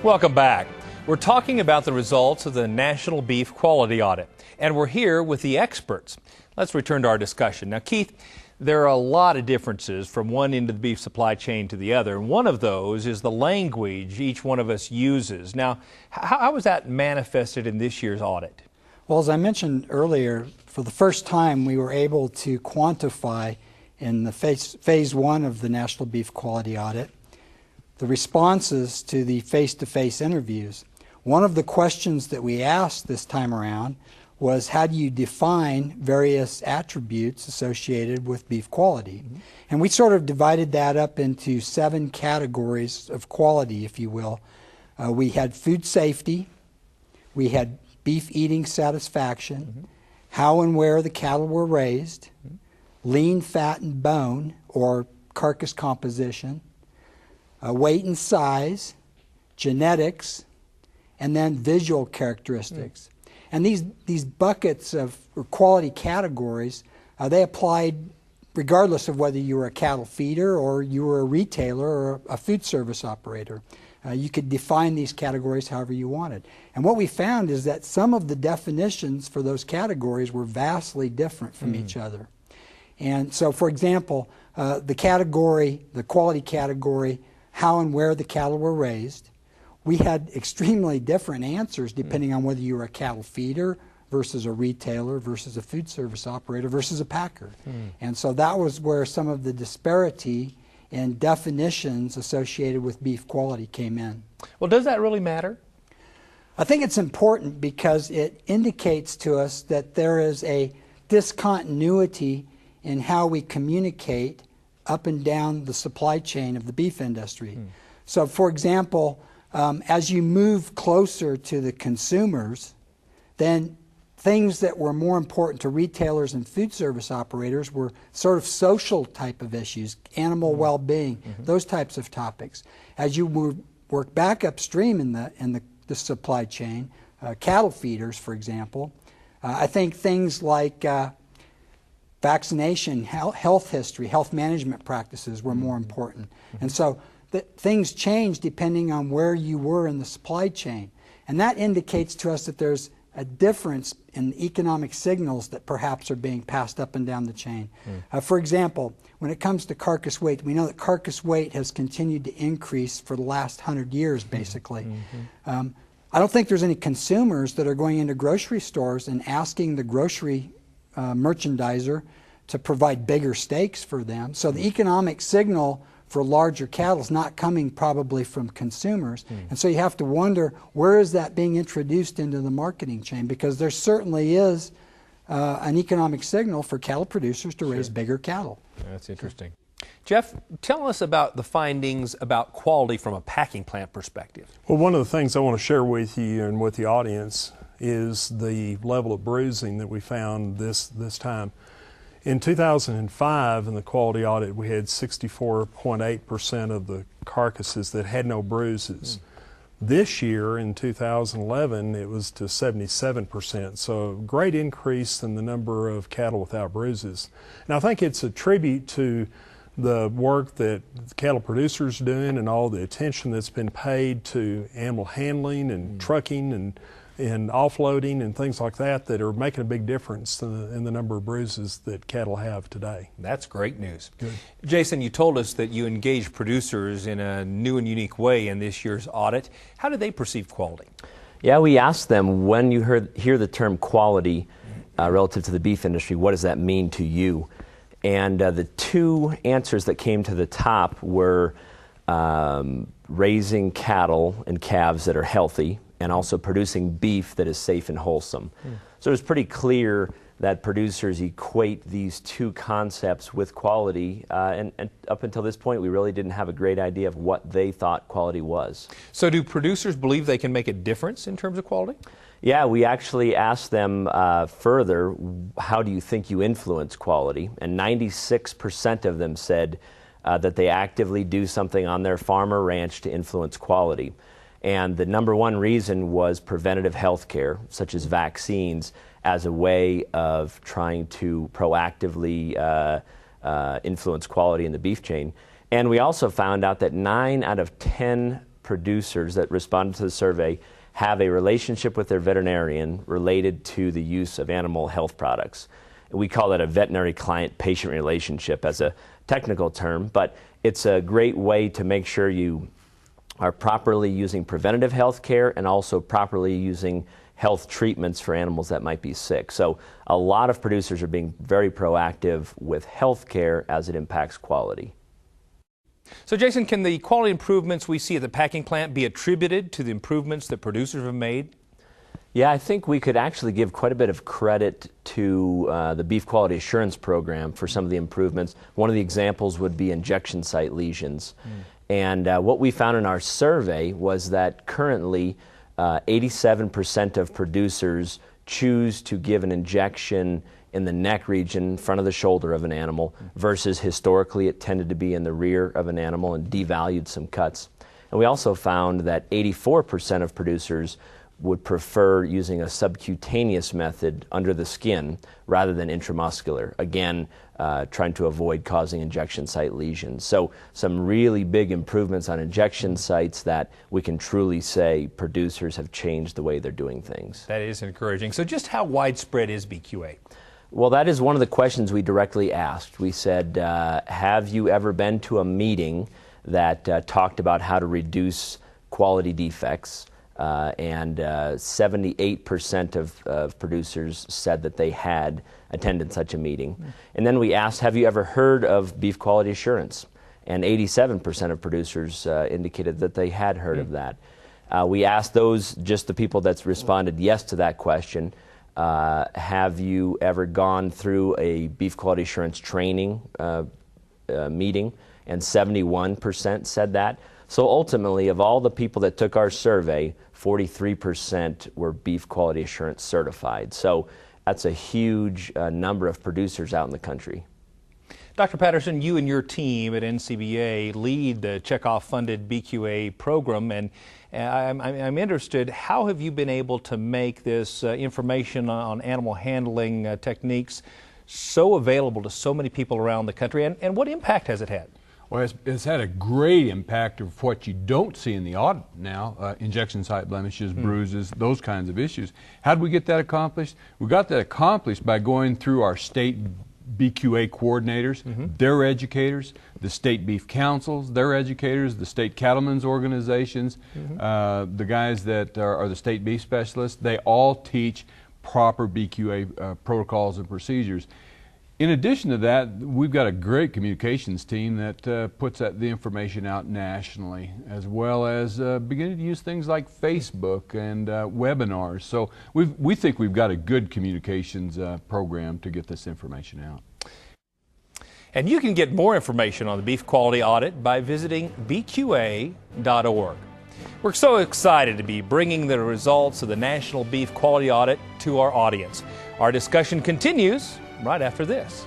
Welcome back. We're talking about the results of the National Beef Quality Audit, and we're here with the experts. Let's return to our discussion. Now, Keith, there are a lot of differences from one end of the beef supply chain to the other, and one of those is the language each one of us uses. Now, how was that manifested in this year's audit? Well, as I mentioned earlier, for the first time we were able to quantify in the phase one of the National Beef Quality Audit the responses to the face-to-face interviews. One of the questions that we asked this time around was, how do you define various attributes associated with beef quality? Mm-hmm. And we sort of divided that up into 7 categories of quality, if you will. We had food safety, we had beef eating satisfaction, mm-hmm. how and where the cattle were raised, mm-hmm. lean, fat, and bone, or carcass composition, weight and size, genetics, and then visual characteristics. Mm. And these buckets of quality categories, they applied regardless of whether you were a cattle feeder or you were a retailer or a food service operator. You could define these categories however you wanted. And what we found is that some of the definitions for those categories were vastly different from each other. And so, for example, the quality category, how and where the cattle were raised, we had extremely different answers depending on whether you were a cattle feeder versus a retailer versus a food service operator versus a packer. And so that was where some of the disparity in definitions associated with beef quality came in. Well, does that really matter? I think it's important because it indicates to us that there is a discontinuity in how we communicate up and down the supply chain of the beef industry. So, for example, as you move closer to the consumers, then things that were more important to retailers and food service operators were sort of social type of issues, animal well-being, those types of topics. As you work back upstream in the supply chain, cattle feeders, for example, I think things like vaccination, health history, health management practices were more important. And so things change depending on where you were in the supply chain. And that indicates to us that there's a difference in economic signals that perhaps are being passed up and down the chain. For example, when it comes to carcass weight, we know that carcass weight has continued to increase for the last 100 years, basically. I don't think there's any consumers that are going into grocery stores and asking the grocery merchandiser to provide bigger steaks for them. So the economic signal for larger cattle is not coming probably from consumers. And so you have to wonder, where is that being introduced into the marketing chain? Because there certainly is an economic signal for cattle producers to raise bigger cattle. That's interesting. Jeff, tell us about the findings about quality from a packing plant perspective. Well, one of the things I want to share with you and with the audience is the level of bruising that we found this time. In 2005, in the quality audit, we had 64.8% of the carcasses that had no bruises. This year, in 2011, it was to 77%, so a great increase in the number of cattle without bruises. And I think it's a tribute to the work that the cattle producers are doing and all the attention that's been paid to animal handling and trucking and offloading and things like that are making a big difference in the number of bruises that cattle have today. That's great news. Good. Jason, you told us that you engaged producers in a new and unique way in this year's audit. How did they perceive quality? Yeah, we asked them, when you hear the term quality relative to the beef industry, what does that mean to you? And the 2 answers that came to the top were raising cattle and calves that are healthy, and also producing beef that is safe and wholesome. So it was pretty clear that producers equate these 2 concepts with quality, and up until this point we really didn't have a great idea of what they thought quality was. So do producers believe they can make a difference in terms of quality? Yeah, we actually asked them further, how do you think you influence quality? And 96% of them said that they actively do something on their farm or ranch to influence quality. And the number 1 reason was preventative health care, such as vaccines, as a way of trying to proactively influence quality in the beef chain. And we also found out that 9 out of 10 producers that responded to the survey have a relationship with their veterinarian related to the use of animal health products. We call that a veterinary client-patient relationship as a technical term, but it's a great way to make sure you are properly using preventative health care and also properly using health treatments for animals that might be sick. So a lot of producers are being very proactive with health care as it impacts quality. So Jason, can the quality improvements we see at the packing plant be attributed to the improvements that producers have made? Yeah, I think we could actually give quite a bit of credit to the Beef Quality Assurance Program for some of the improvements. One of the examples would be injection site lesions. And what we found in our survey was that currently 87% of producers choose to give an injection in the neck region, front of the shoulder of an animal, versus historically it tended to be in the rear of an animal and devalued some cuts. And we also found that 84% of producers would prefer using a subcutaneous method under the skin rather than intramuscular, again, trying to avoid causing injection site lesions. So some really big improvements on injection sites that we can truly say producers have changed the way they're doing things. That is encouraging. So just how widespread is BQA? Well, that is one of the questions we directly asked. We said, have you ever been to a meeting that talked about how to reduce quality defects? And 78% of producers said that they had attended such a meeting. And then we asked, have you ever heard of beef quality assurance? And 87% of producers indicated that they had heard of that. We asked those, just the people that's responded yes to that question, have you ever gone through a beef quality assurance training meeting? And 71% said that. So ultimately, of all the people that took our survey, 43% were beef quality assurance certified. So that's a huge number of producers out in the country. Dr. Patterson, you and your team at NCBA lead the Checkoff-funded BQA program, and I'm interested, how have you been able to make this information on animal handling techniques so available to so many people around the country, and what impact has it had? Well, it's had a great impact of what you don't see in the audit now, injection site blemishes, bruises, those kinds of issues. How did we get that accomplished? We got that accomplished by going through our state BQA coordinators, their educators, the state beef councils, their educators, the state cattlemen's organizations, the guys that are the state beef specialists. They all teach proper BQA protocols and procedures. In addition to that, we've got a great communications team that puts the information out nationally, as well as beginning to use things like Facebook and webinars. So we think we've got a good communications program to get this information out. And you can get more information on the beef quality audit by visiting bqa.org. We're so excited to be bringing the results of the National Beef Quality Audit to our audience. Our discussion continues right after this.